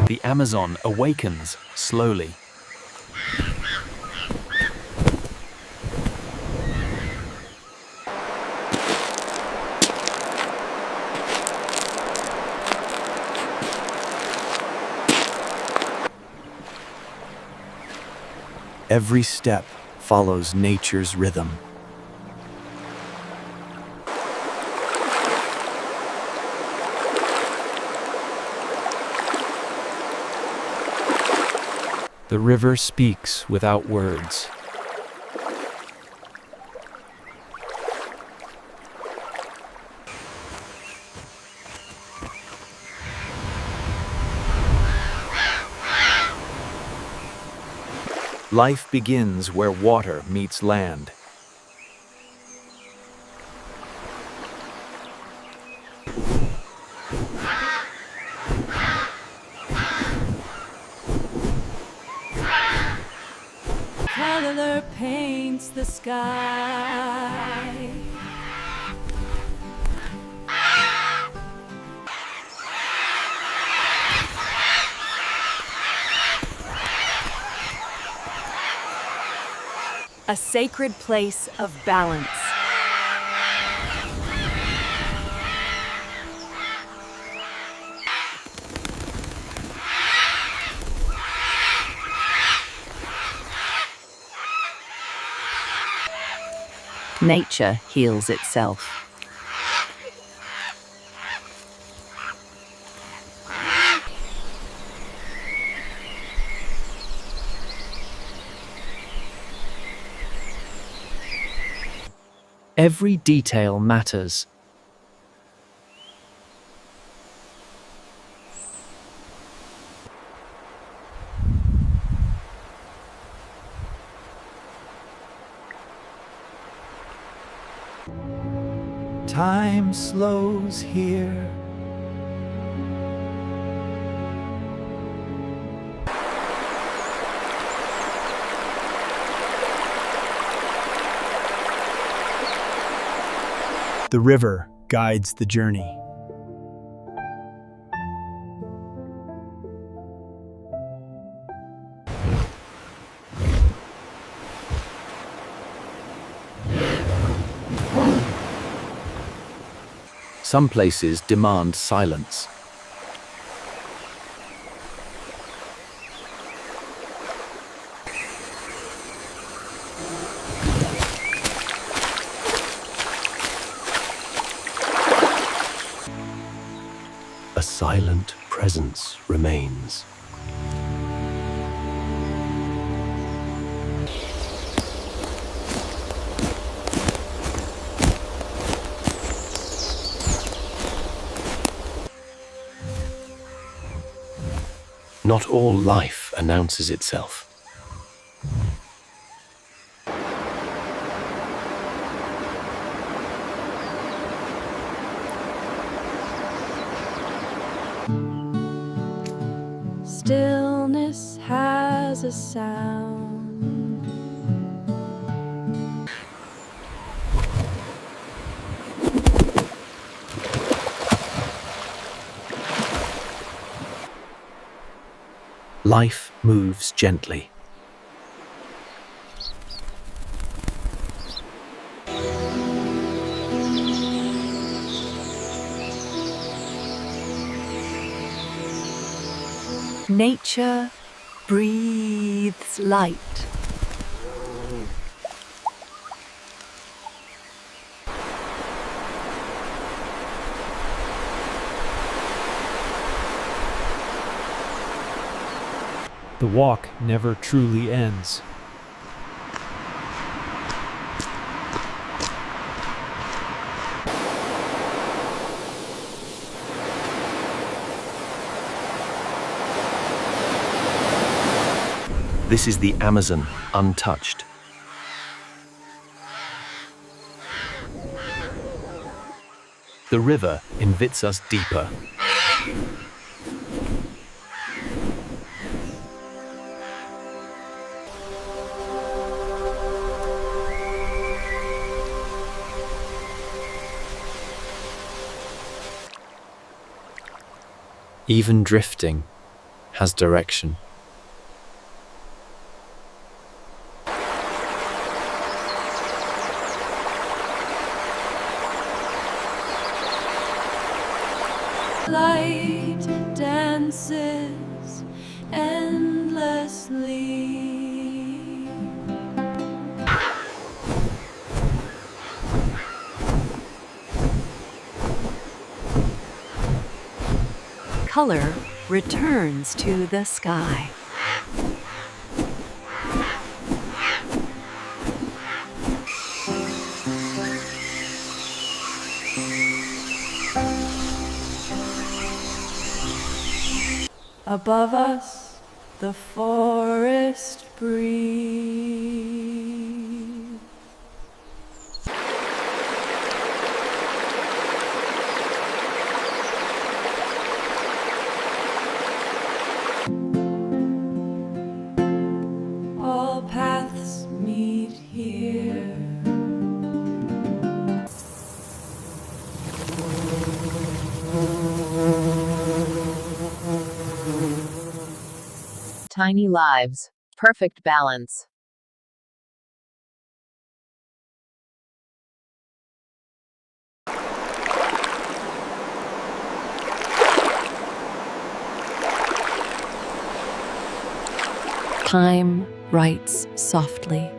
The Amazon awakens slowly. Every step follows nature's rhythm. The river speaks without words. Life begins where water meets land. Color paints the sky. A sacred place of balance. Nature heals itself. Every detail matters. Time slows here. The river guides the journey. Some places demand silence. A silent presence remains. Not all life announces itself. Stillness has a sound. Life moves gently. Nature breathes light. The walk never truly ends. This is the Amazon, untouched. The river invites us deeper. Even drifting has direction. Light dances endlessly. Color returns to the sky. Above us, the forest breathes. All paths meet here. Tiny lives, perfect balance. Time writes softly.